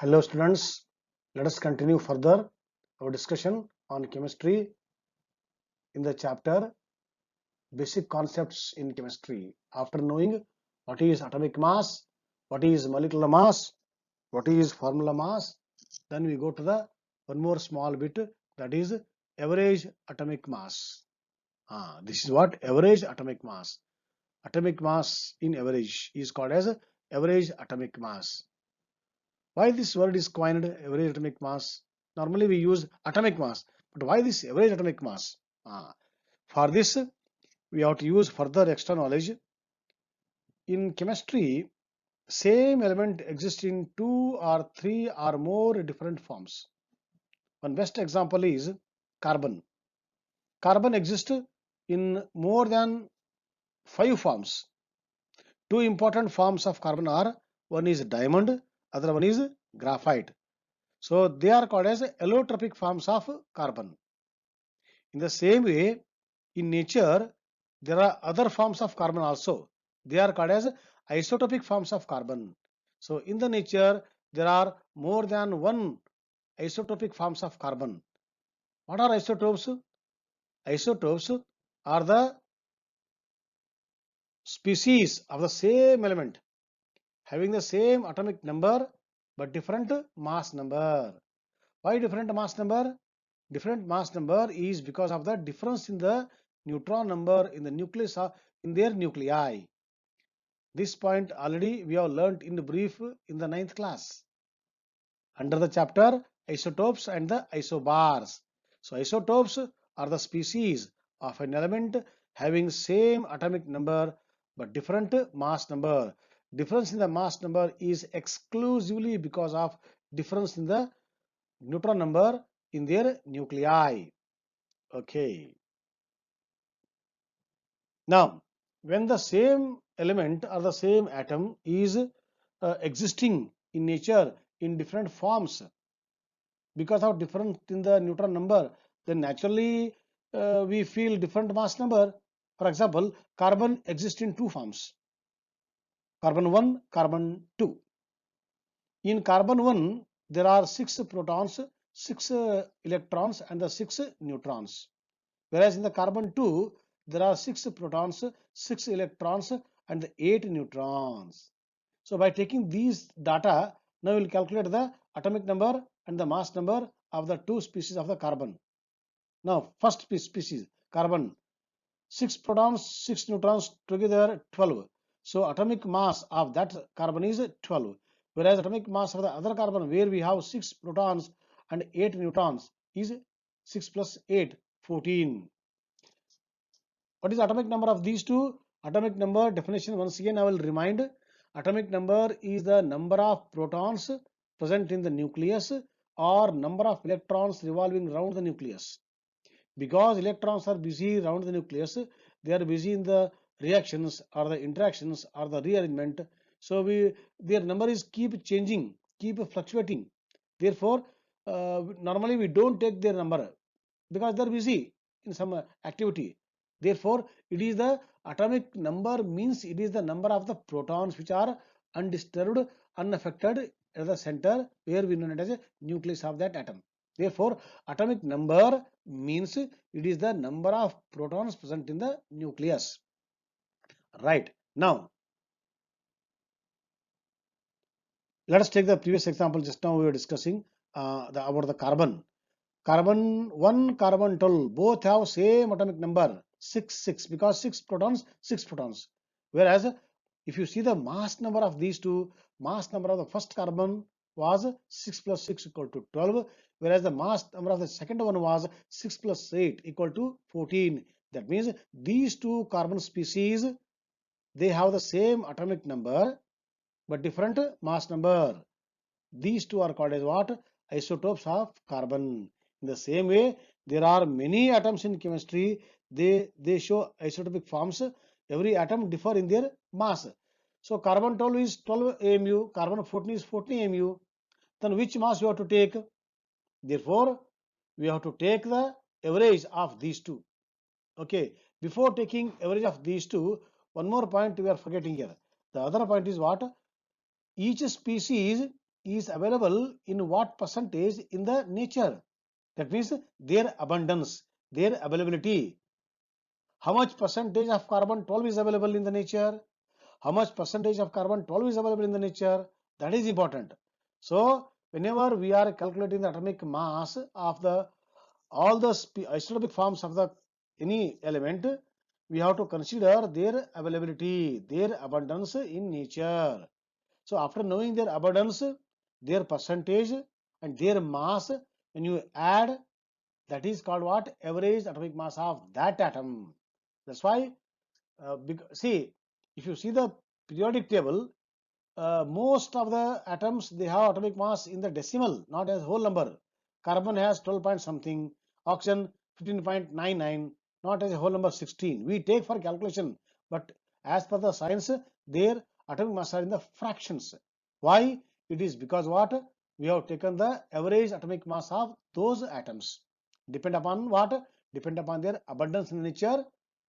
Hello students, let us continue further our discussion on chemistry in the chapter Basic Concepts in Chemistry. After knowing what is atomic mass, what is molecular mass, what is formula mass, then we go to the one more small bit, that is average atomic mass. This is what average atomic mass. Atomic mass in average is called as average atomic mass. Why this word is coined, average atomic mass? Normally we use atomic mass, but why this average atomic mass? For this, we have to use further extra knowledge. In chemistry, same element exists in 2 or 3 or more different forms. One best example is carbon. Carbon exists in more than 5 forms. Two important forms of carbon are, one is diamond, other one is graphite. So they are called as allotropic forms of carbon. In the same way, in nature, there are other forms of carbon also. They are called as isotopic forms of carbon. So in the nature, there are more than one isotopic forms of carbon. What are isotopes? Isotopes are the species of the same element having the same atomic number but different mass number. Why different mass number? Different mass number is because of the difference in the neutron number in the nucleus in their nuclei. This point already we have learnt in brief in the 9th class under the chapter isotopes and the isobars. So isotopes are the species of an element having same atomic number but different mass number. Difference in the mass number is exclusively because of difference in the neutron number in their nuclei. Okay. Now, when the same element or the same atom is existing in nature in different forms because of difference in the neutron number, then naturally we feel different mass number. For example, carbon exists in two forms, carbon 1, carbon 2. In carbon 1, there are 6 protons, 6 electrons and the 6 neutrons. Whereas in the carbon 2, there are 6 protons, 6 electrons and 8 neutrons. So by taking these data, now we will calculate the atomic number and the mass number of the two species of the carbon. Now first species, carbon, 6 protons, 6 neutrons, together 12. So atomic mass of that carbon is 12. Whereas atomic mass of the other carbon, where we have 6 protons and 8 neutrons, is 6 plus 8, 14. What is atomic number of these two? Atomic number definition, once again I will remind. Atomic number is the number of protons present in the nucleus or number of electrons revolving around the nucleus. Because electrons are busy around the nucleus, they are busy in the reactions or the interactions or the rearrangement. So their number is keep changing, keep fluctuating. Therefore, normally we don't take their number because they are busy in some activity. Therefore, it is the atomic number means it is the number of the protons which are undisturbed, unaffected at the center where we know it as a nucleus of that atom. Therefore, atomic number means it is the number of protons present in the nucleus. Right. Now, let us take the previous example. Just now we were discussing about the carbon. Carbon 1, carbon 12, both have same atomic number 6, 6 because 6 protons, 6 protons. Whereas if you see the mass number of these two, mass number of the first carbon was 6 plus 6 equal to 12, whereas the mass number of the second one was 6 plus 8 equal to 14. That means these two carbon species, they have the same atomic number but different mass number. These two are called as what? Isotopes of carbon. In the same way, there are many atoms in chemistry. They show isotopic forms. Every atom differ in their mass. So carbon 12 is 12 AMU, carbon 14 is 14 AMU. Then which mass you have to take? Therefore, we have to take the average of these two. Okay. Before taking average of these two, one more point we are forgetting here. The other point is what? Each species is available in what percentage in the nature. That means their abundance, their availability. How much percentage of carbon 12 is available in the nature? How much percentage of carbon 12 is available in the nature? That is important. So whenever we are calculating the atomic mass of the all the isotopic forms of the any element, we have to consider their availability, their abundance in nature. So after knowing their abundance, their percentage and their mass, when you add, that is called what? Average atomic mass of that atom. That's why, see, if you see the periodic table, most of the atoms, they have atomic mass in the decimal, not as whole number. Carbon has 12 point something, oxygen 15.99, not as a whole number 16. We take for calculation, but as per the science, their atomic mass are in the fractions. Why? It is because what? We have taken the average atomic mass of those atoms. Depend upon what? Depend upon their abundance in nature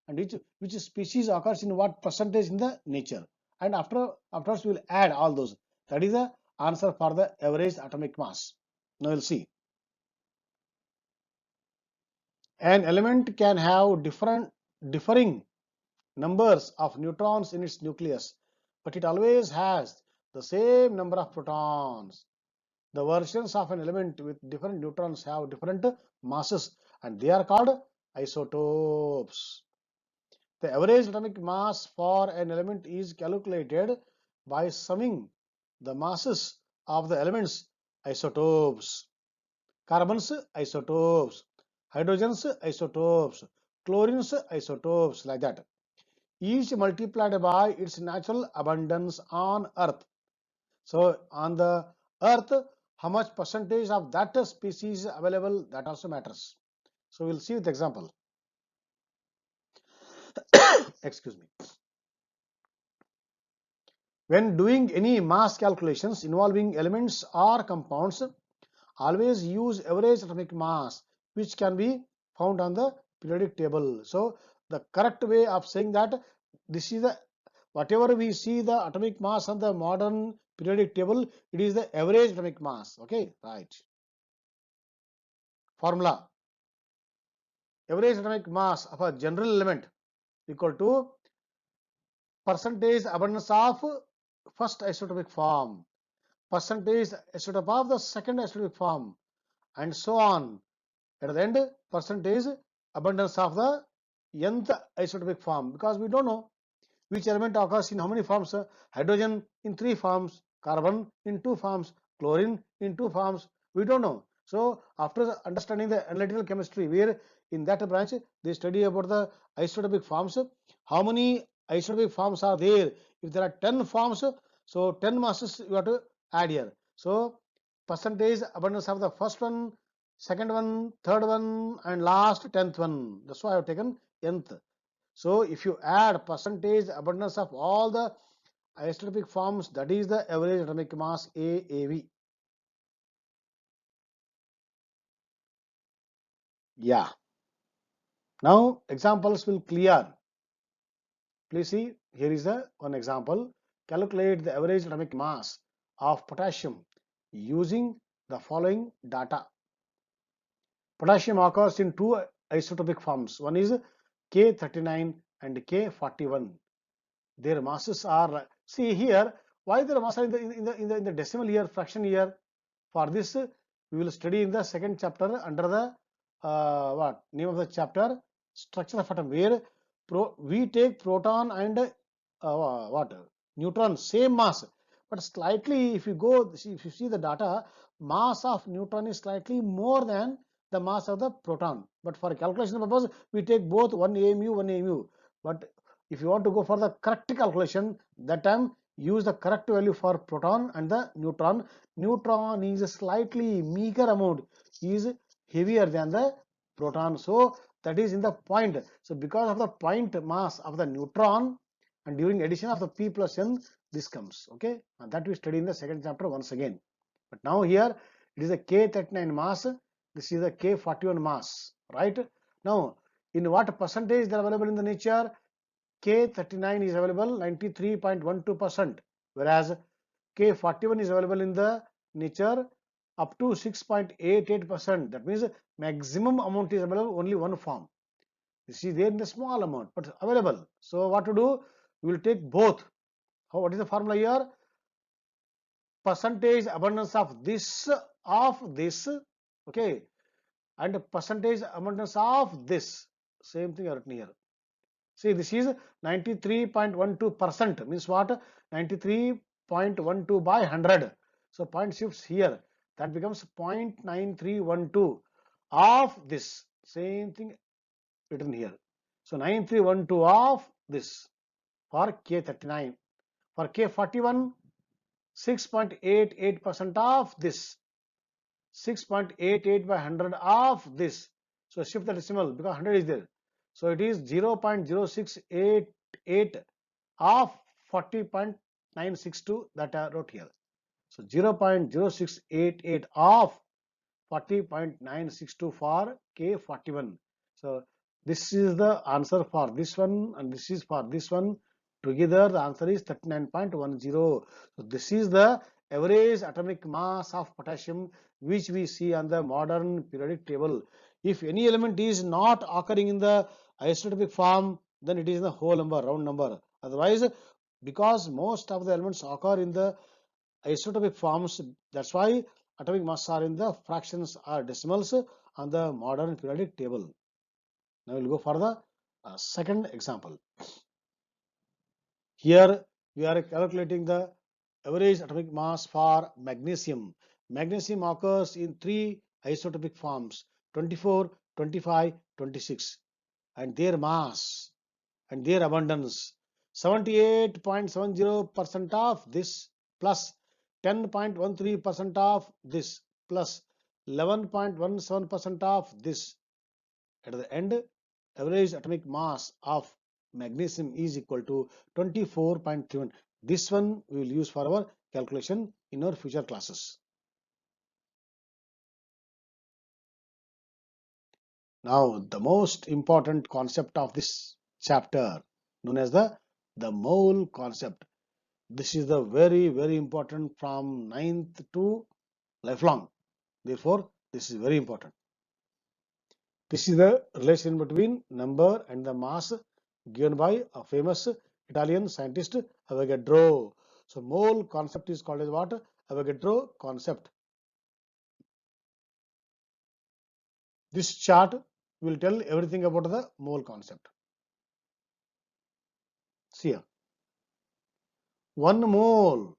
and which species occurs in what percentage in the nature. And afterwards we will add all those. That is the answer for the average atomic mass. Now we'll see. An element can have differing numbers of neutrons in its nucleus, but it always has the same number of protons. The versions of an element with different neutrons have different masses, and they are called isotopes. The average atomic mass for an element is calculated by summing the masses of the elements isotopes. Carbons isotopes, hydrogens isotopes, chlorines isotopes, like that. Each multiplied by its natural abundance on Earth. So on the Earth, how much percentage of that species available, that also matters. So we'll see with example. Excuse me. When doing any mass calculations involving elements or compounds, always use average atomic mass, which can be found on the periodic table. So the correct way of saying that, this is the whatever we see the atomic mass on the modern periodic table, it is the average atomic mass. Okay, right. Formula: average atomic mass of a general element equal to percentage abundance of first isotopic form, percentage isotope of the second isotopic form, and so on. At the end, percentage abundance of the nth isotopic form, because we don't know which element occurs in how many forms. Hydrogen in 3 forms, carbon in 2 forms, chlorine in 2 forms, we don't know. So after understanding the analytical chemistry, where in that branch they study about the isotopic forms, how many isotopic forms are there. If there are 10 forms, so 10 masses you have to add here. So percentage abundance of the first one, second one, third one, and last 10th one. That's why I have taken nth. So if you add percentage abundance of all the isotopic forms, that is the average atomic mass, AAV. Yeah. Now examples will clear. Please see, here is one example. Calculate the average atomic mass of potassium using the following data. Potassium occurs in 2 isotopic forms. One is K39 and K41. Their masses are, see here, why their masses are in the decimal here, fraction here. For this we will study in the second chapter under the what name of the chapter, structure of atom, where we take proton and what neutron same mass, but slightly, if you go, if you see the data, mass of neutron is slightly more than the mass of the proton. But for calculation purpose, we take both 1 AMU, 1 AMU. But if you want to go for the correct calculation, that time use the correct value for proton and the neutron. Neutron is a slightly meager amount, is heavier than the proton. So that is in the point. So because of the point mass of the neutron, and during addition of the p plus n, this comes. Okay, and that we study in the second chapter once again. But now here it is a K39 mass, this is a K41 mass, right? Now in what percentage they are available in the nature? K39 is available 93.12%, whereas K41 is available in the nature up to 6.88%. That means maximum amount is available only one form. This is there in the small amount, but available. So what to do? We will take both. What is the formula here? Percentage abundance of this, okay, and percentage abundance of this. Same thing written here. See, this is 93.12%, means what? 93.12 by 100. So point shifts here. That becomes 0.9312 of this. Same thing written here. So 9312 of this for K39. For K41, 6.88% of this. 6.88 by 100 of this. So shift the decimal because 100 is there. So it is 0.0688 of 40.962 that I wrote here. So 0.0688 of 40.962 for K41. So this is the answer for this one and this is for this one. Together the answer is 39.10. So this is the average atomic mass of potassium which we see on the modern periodic table. If any element is not occurring in the isotopic form, then it is the whole number, round number. Otherwise, because most of the elements occur in the isotopic forms, that's why atomic mass are in the fractions or decimals on the modern periodic table. Now we'll go for the second example. Here we are calculating the average atomic mass for magnesium. Magnesium occurs in three isotopic forms: 24, 25, 26, and their mass and their abundance: 78.70% of this plus 10.13% of this plus 11.17% of this. At the end, average atomic mass of magnesium is equal to 24.31. This one we will use for our calculation in our future classes. Now the most important concept of this chapter, known as the mole concept. This is the very important from 9th to lifelong. Therefore, this is very important. This is the relation between number and the mass given by a famous Italian scientist Avogadro. So mole concept is called as what? Avogadro concept. This chart will tell everything about the mole concept. See here. 1 mole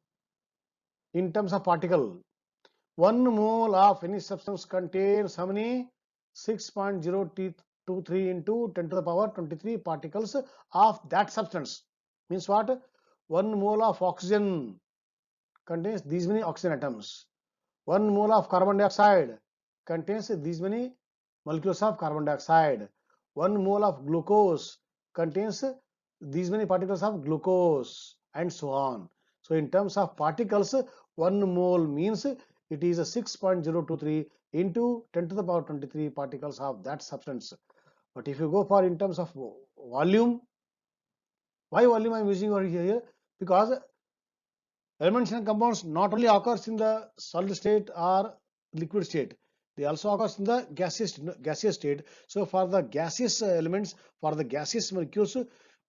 in terms of particle. 1 mole of any substance contains how many? 6.023 into 10 to the power 23 particles of that substance. Means what? 1 mole of oxygen contains these many oxygen atoms. 1 mole of carbon dioxide contains these many molecules of carbon dioxide. 1 mole of glucose contains these many particles of glucose, and so on. So in terms of particles, 1 mole means it is a 6.023 into 10 to the power 23 particles of that substance. But if you go for in terms of volume, why volume I am using over here? Because elements and compounds not only occurs in the solid state or liquid state, they also occurs in the gaseous state. So for the gaseous elements, for the gaseous molecules,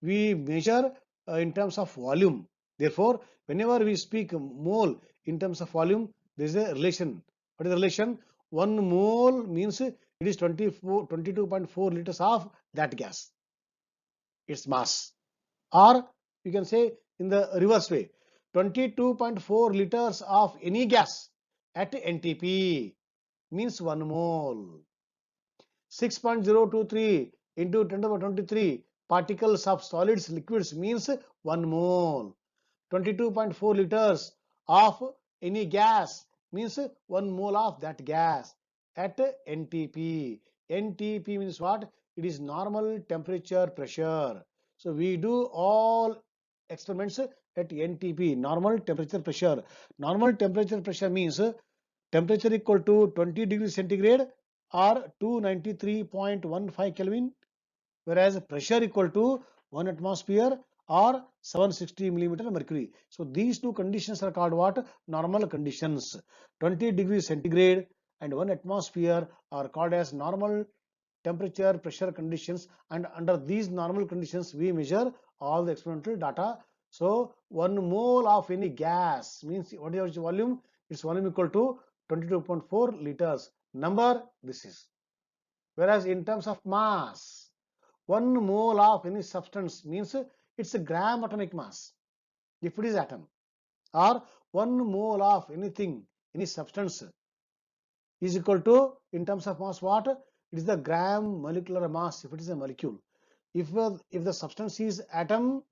we measure in terms of volume. Therefore, whenever we speak mole in terms of volume, there is a relation. What is the relation? 1 mole means it is 22.4 liters of that gas, its mass. Or you can say in the reverse way, 22.4 liters of any gas at NTP means 1 mole. 6.023 into 10 to the power 23 particles of solids liquids means 1 mole. 22.4 liters of any gas means 1 mole of that gas at NTP. NTP means what? It is normal temperature pressure. So we do all experiments at NTP, normal temperature pressure. Normal temperature pressure means temperature equal to 20 degrees centigrade or 293.15 Kelvin, whereas pressure equal to 1 atmosphere or 760 millimeter mercury. So these two conditions are called what? Normal conditions. 20 degrees centigrade and 1 atmosphere are called as normal temperature pressure conditions, and under these normal conditions we measure all the experimental data. So 1 mole of any gas means what is its volume? Its volume equal to 22.4 liters. Number this is. Whereas in terms of mass, 1 mole of any substance means it's a gram atomic mass if it is atom, or 1 mole of anything, any substance is equal to, in terms of mass, what? It is the gram molecular mass if it is a molecule. If the substance is atom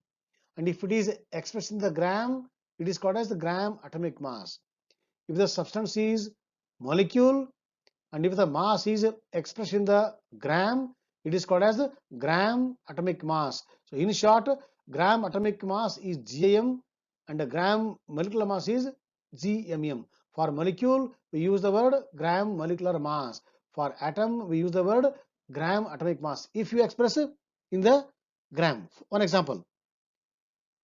and if it is expressed in the gram, it is called as the gram atomic mass. If the substance is molecule and if the mass is expressed in the gram, it is called as the gram atomic mass. So in short, gram atomic mass is GAM and the gram molecular mass is GMM. For molecule, we use the word gram molecular mass. For atom, we use the word gram atomic mass. If you express it in the gram, one example,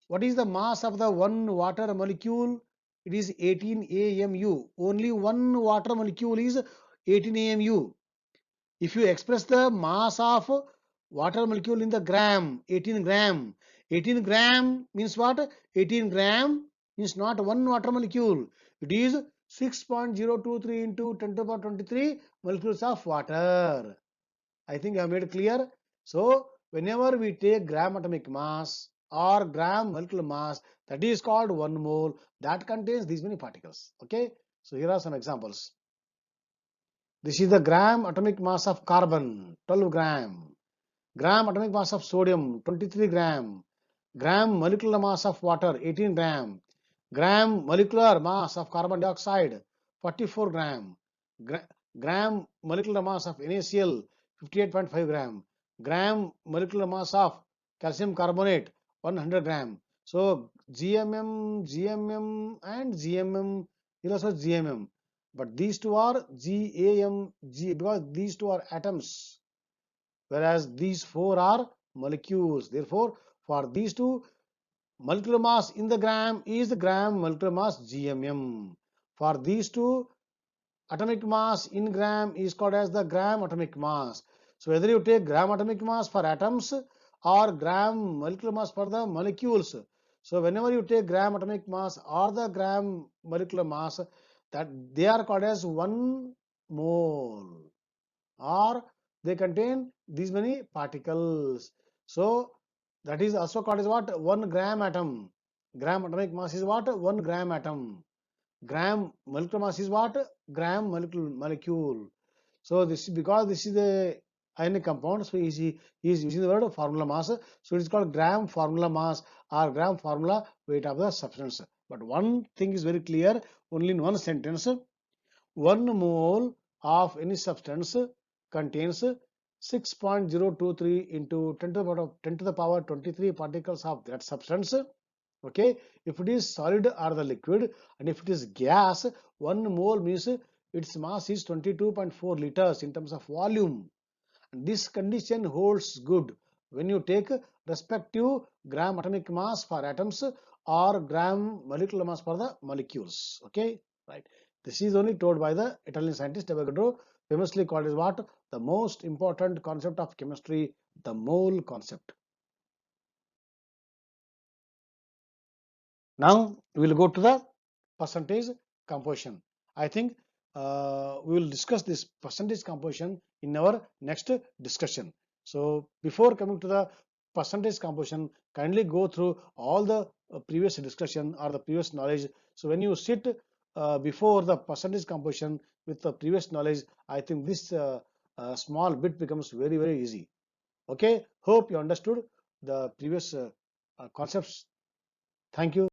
what is the mass of the one water molecule? It is 18 AMU. Only one water molecule is 18 AMU. If you express the mass of water molecule in the gram, 18 gram. 18 gram means what? 18 gram means not one water molecule. It is 6.023 into 10 to the power 23 molecules of water. I think I have made it clear. So whenever we take gram atomic mass or gram molecular mass, that is called 1 mole, that contains these many particles. Okay. So here are some examples. This is the gram atomic mass of carbon, 12 gram. Gram atomic mass of sodium, 23 gram. Gram molecular mass of water, 18 gram. Gram molecular mass of carbon dioxide, 44 gram. Gram molecular mass of NaCl, 58.5 gram. Gram molecular mass of calcium carbonate, 100 gram. So GMM, GMM and GMM, here also GMM. But these two are GAM, because these two are atoms, whereas these four are molecules. Therefore, for these two, molecular mass in the gram is the gram molecular mass GMM. For these two, atomic mass in gram is called as the gram atomic mass. So whether you take gram atomic mass for atoms or gram molecular mass for the molecules, so whenever you take gram atomic mass or the gram molecular mass, that they are called as 1 mole, or they contain these many particles. So that is also called as what? 1 gram atom. Gram atomic mass is what? 1 gram atom. Gram molecular mass is what? Gram molecule. So this is because this is the ionic compound, so he is using the word formula mass. So it is called gram formula mass or gram formula weight of the substance. But one thing is very clear, only in one sentence: 1 mole of any substance contains 6.023 into 10 to the power 23 particles of that substance. Okay, if it is solid or the liquid, and if it is gas, 1 mole means its mass is 22.4 liters in terms of volume. And this condition holds good when you take respective gram atomic mass for atoms or gram molecular mass for the molecules. Okay, right. This is only told by the Italian scientist Avogadro, famously called as what? The most important concept of chemistry, the mole concept. Now we will go to the percentage composition. I think we will discuss this percentage composition in our next discussion. So before coming to the percentage composition, kindly go through all the previous discussion or the previous knowledge. So when you sit before the percentage composition with the previous knowledge, I think this small bit becomes very easy. Okay, hope you understood the previous concepts. Thank you.